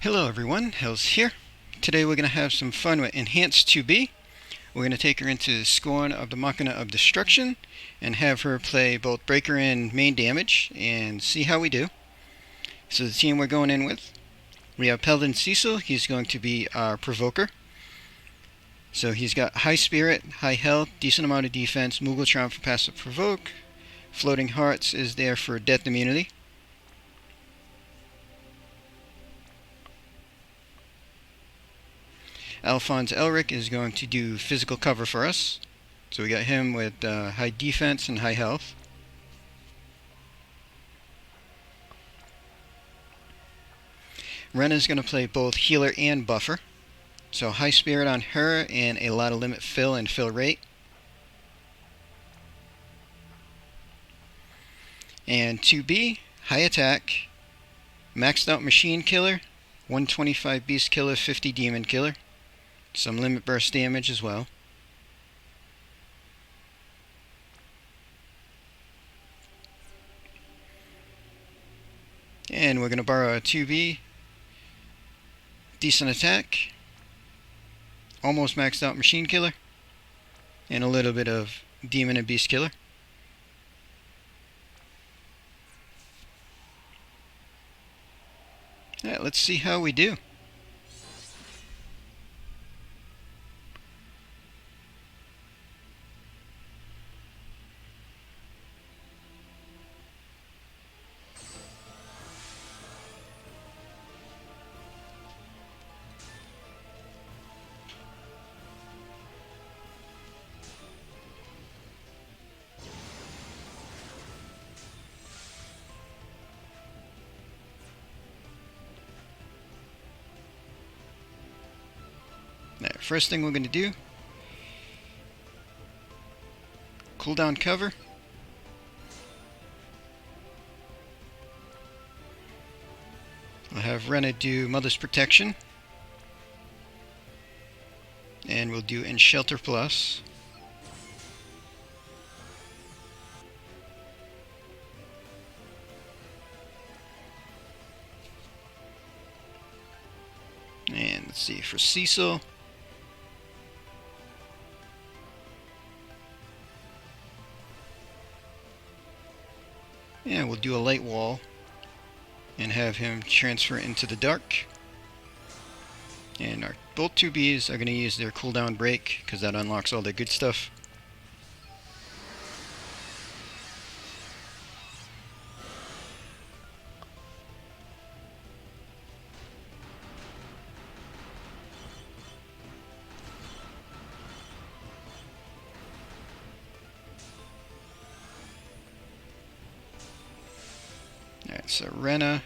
Hello everyone, Hells here. Today we're going to have some fun with Enhanced 2B. We're going to take her into Scorn of the Machina of Destruction and have her play both breaker and main damage and see how we do. So the team we're going in with, we have Paladin Cecil. He's going to be our provoker. So he's got high spirit, high health, decent amount of defense, Muggletron for passive provoke, Floating Hearts is there for death immunity. Alphonse Elric is going to do physical cover for us. So we got him with high defense and high health. Ren is going to play both healer and buffer. So high spirit on her and a lot of limit fill and fill rate. And 2B, high attack, maxed out machine killer, 125 beast killer, 50 demon killer. Some limit burst damage as well. And we're going to borrow a 2B. Decent attack. Almost maxed out machine killer. And a little bit of demon and beast killer. Alright, let's see how we do. Alright, first thing we're going to do, cooldown cover. We'll have Rena do Mother's Protection. And we'll do In Shelter Plus. And let's see, for Cecil, yeah, we'll do a light wall and have him transfer into the dark. And our both 2Bs are going to use their cooldown break because that unlocks all their good stuff. Alright, so Rena,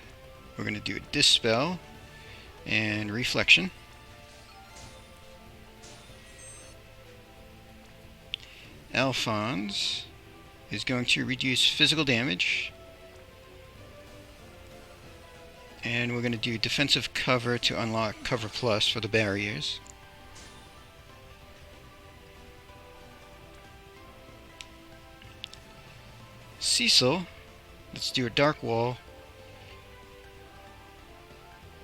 we're going to do Dispel and Reflection. Alphonse is going to reduce physical damage. And we're going to do Defensive Cover to unlock Cover Plus for the barriers. Cecil, let's do a Dark Wall.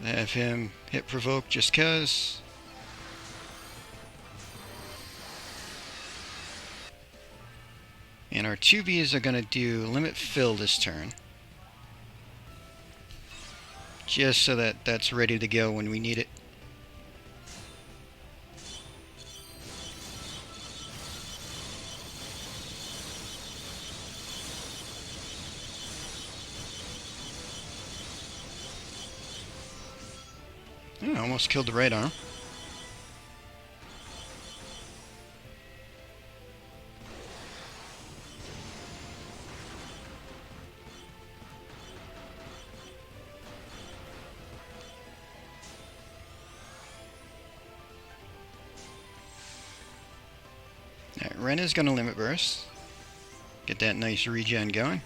Have him hit Provoke just cause. And our 2Bs are going to do Limit Fill this turn. Just so that that's ready to go when we need it. Oh, almost killed the right arm. Alright, Ren is going to Limit Burst. Get that nice regen going.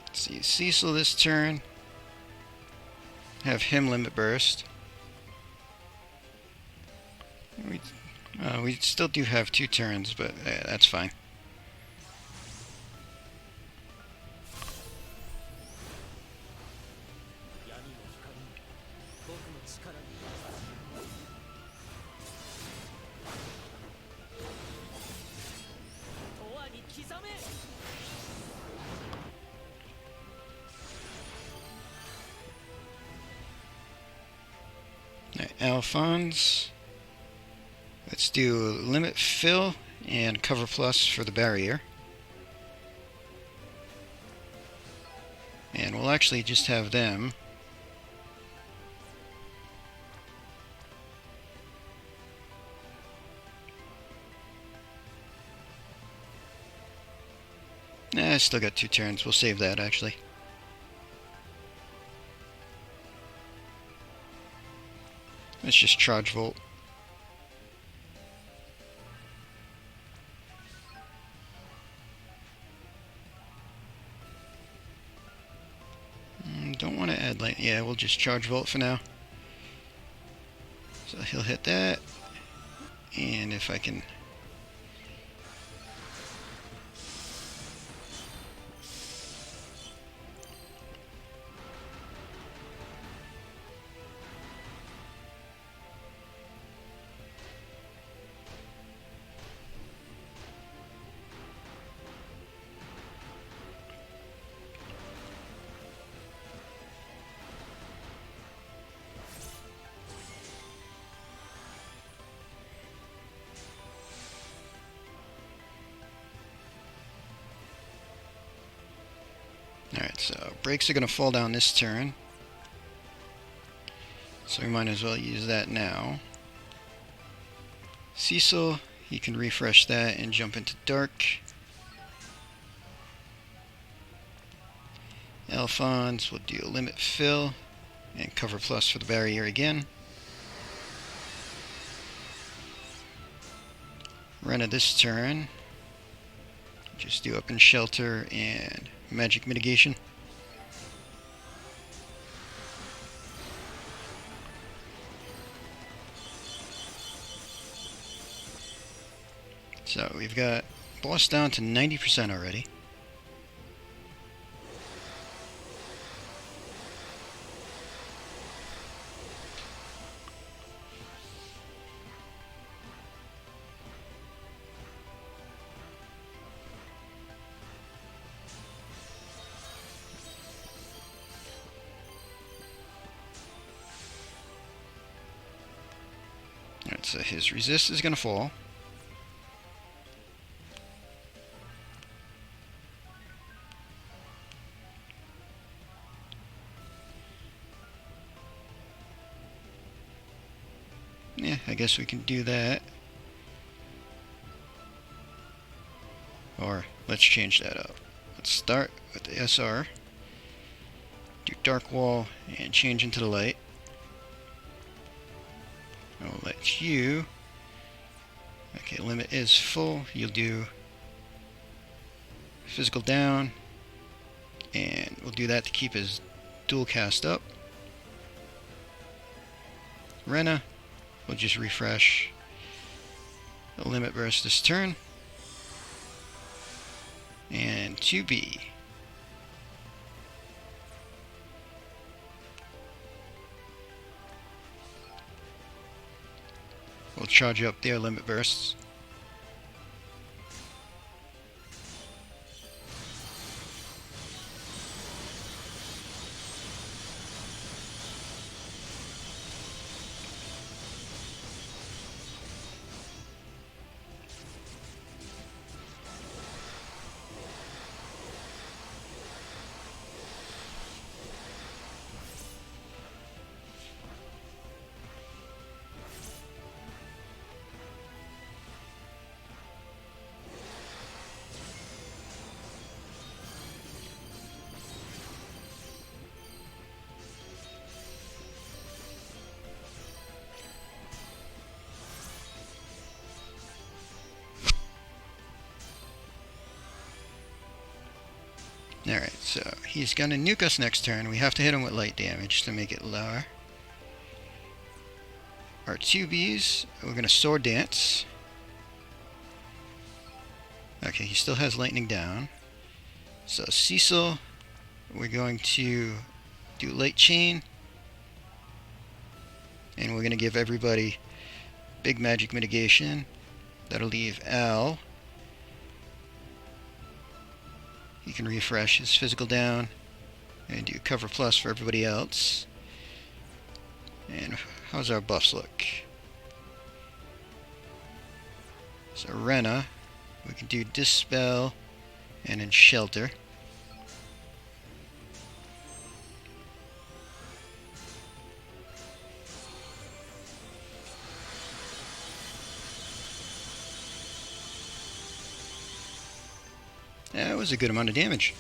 Let's see, Cecil this turn. Have him Limit Burst. We still do have 2 turns, but that's fine. Alphonse. Let's do limit fill and cover plus for the barrier. And we'll actually just have them. I still got 2 turns. We'll save that actually. Let's just charge volt. Don't want to add light. Yeah, we'll just charge volt for now. So he'll hit that. And if I can... Alright, so brakes are going to fall down this turn. So we might as well use that now. Cecil, you can refresh that and jump into dark. Alphonse, we'll do a limit fill and cover plus for the barrier again. Rena this turn. Just do up and shelter and magic mitigation. So we've got boss down to 90% already. Alright, so his resist is going to fall. Yeah, I guess we can do that. Or let's change that up. Let's start with the SR. Do dark wall and change into the light. I'll let you... Okay, limit is full. You'll do physical down. And we'll do that to keep his dual cast up. Rena, we'll just refresh the limit burst this turn. And 2B. We'll charge up their limit bursts. Alright, so he's going to nuke us next turn. We have to hit him with light damage to make it lower. Our 2Bs, we're going to sword dance. Okay, he still has lightning down. So Cecil, we're going to do light chain. And we're going to give everybody big magic mitigation. That'll leave Al. You can refresh his physical down and do cover plus for everybody else. And how's our buffs look? So Rena, we can do Dispel and then Shelter. That was a good amount of damage.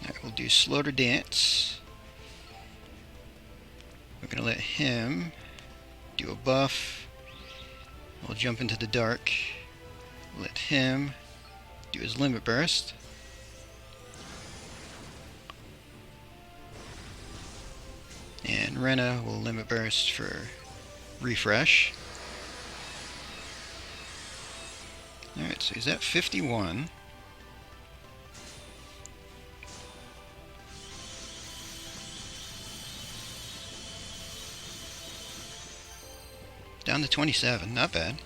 Alright, we'll do Slaughter Dance. We're going to let him do a buff. We'll jump into the dark. Let him do his Limit Burst. And Rena will Limit Burst for Refresh. Alright, so he's at 51. Down to 27, not bad.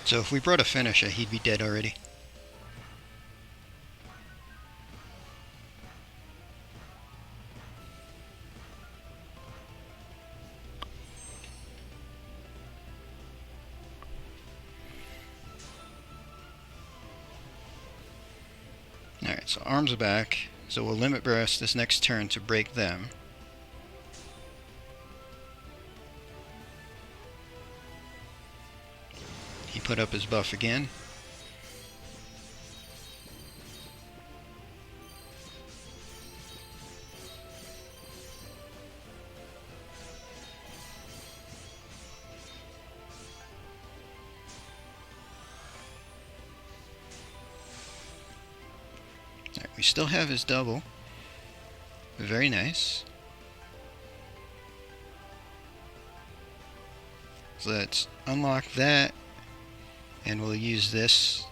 So if we brought a finisher, he'd be dead already. Alright, so arms are back. So we'll Limit Burst this next turn to break them. He put up his buff again. Alright, we still have his double. Very nice. So let's unlock that, and we'll use this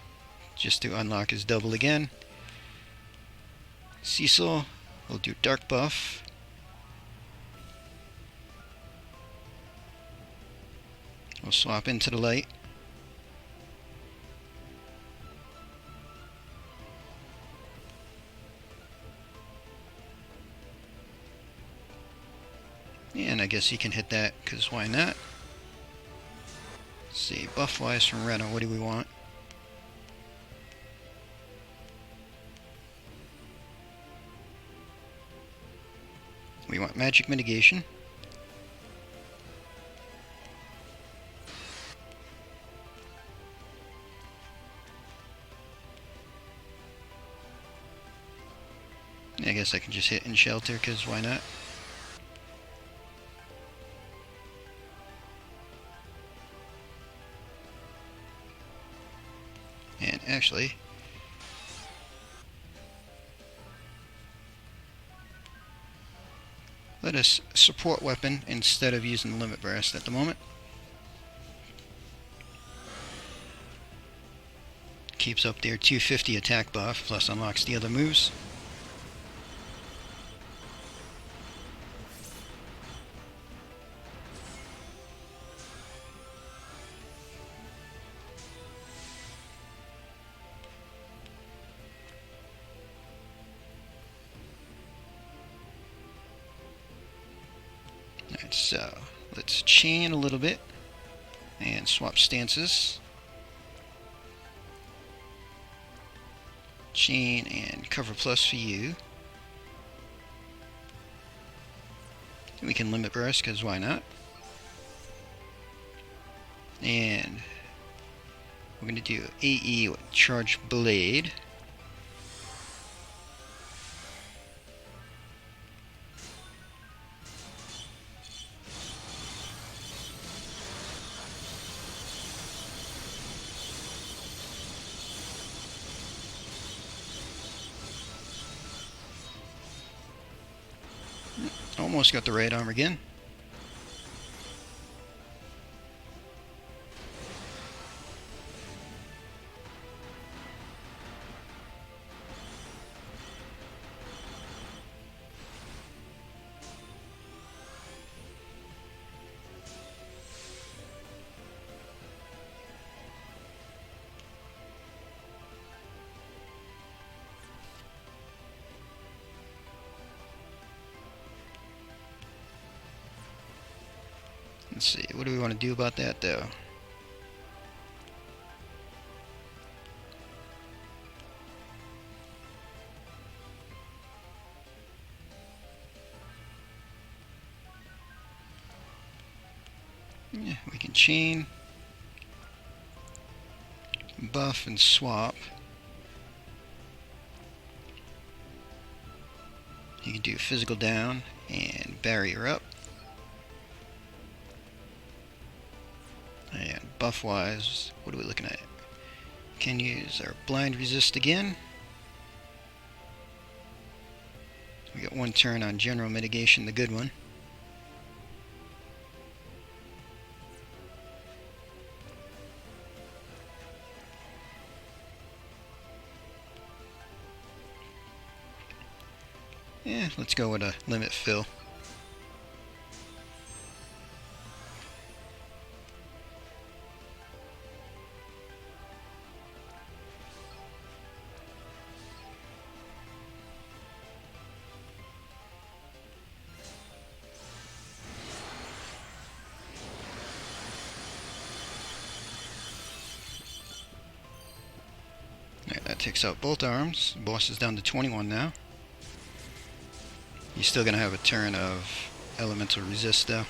just to unlock his double again. Cecil will do dark buff. We'll swap into the light. And I guess he can hit that, because why not? Let's see, buff-wise from Rena, what do we want? We want Magic Mitigation. I guess I can just hit in Shelter, because why not? And actually, let us support weapon instead of using Limit Burst at the moment. Keeps up their 250 attack buff, plus unlocks the other moves. Alright, so let's chain a little bit and swap stances. Chain and cover plus for you. We can Limit Burst, because why not? And we're going to do AE with Charge Blade. Almost got the right arm again. Let's see, what do we want to do about that though? Yeah, we can chain, buff, and swap. You can do physical down and barrier up. And buff wise, what are we looking at? Can use our blind resist again. We got one turn on general mitigation, the good one. Yeah, let's go with a limit fill. Alright, that takes out both arms. The boss is down to 21 now. You're still going to have a turn of elemental resist though.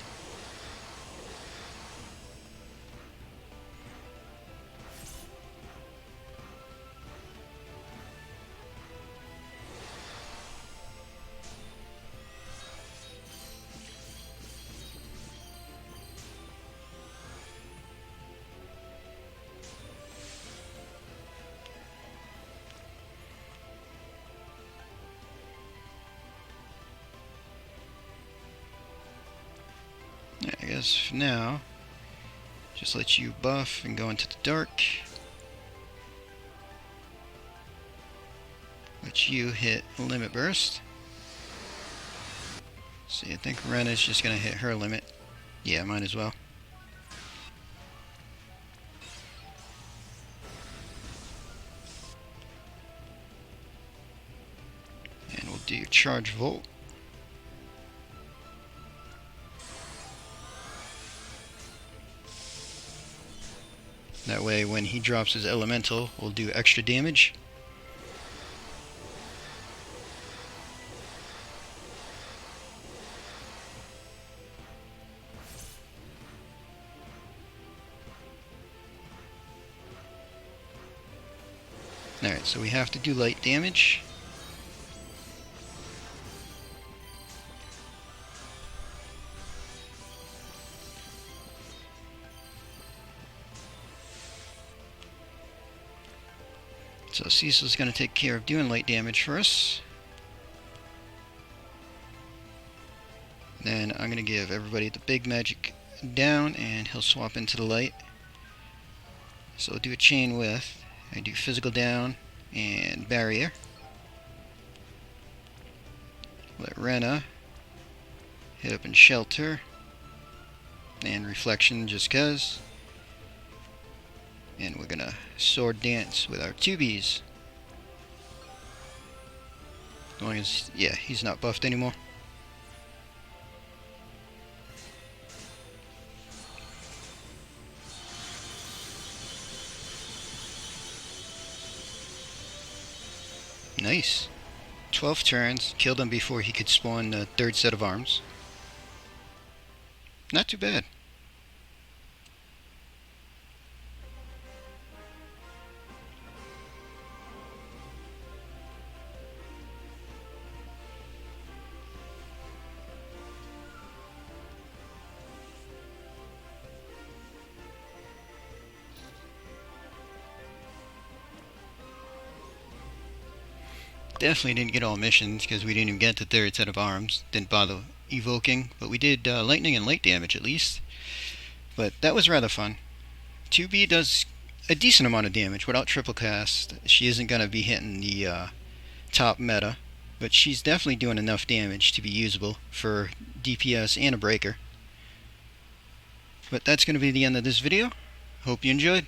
I guess for now, just let you buff and go into the dark. Let you hit limit burst. See, I think Rena's just gonna hit her limit. Yeah, might as well. And we'll do charge volt. That way when he drops his elemental, we'll do extra damage. Alright, so we have to do light damage. So Cecil's going to take care of doing light damage for us. Then I'm going to give everybody the big magic down and he'll swap into the light. So I'll do a chain with, I do physical down and barrier. Let Rena hit up and shelter and reflection just cuz. And we're gonna sword dance with our 2Bs. As long as, yeah, he's not buffed anymore. Nice. 12 turns, killed him before he could spawn the third set of arms. Not too bad. Definitely didn't get all missions because we didn't even get the third set of arms. Didn't bother evoking, but we did lightning and light damage at least. But that was rather fun. 2B does a decent amount of damage without triple cast. She isn't going to be hitting the top meta, but she's definitely doing enough damage to be usable for DPS and a breaker. But that's going to be the end of this video. Hope you enjoyed.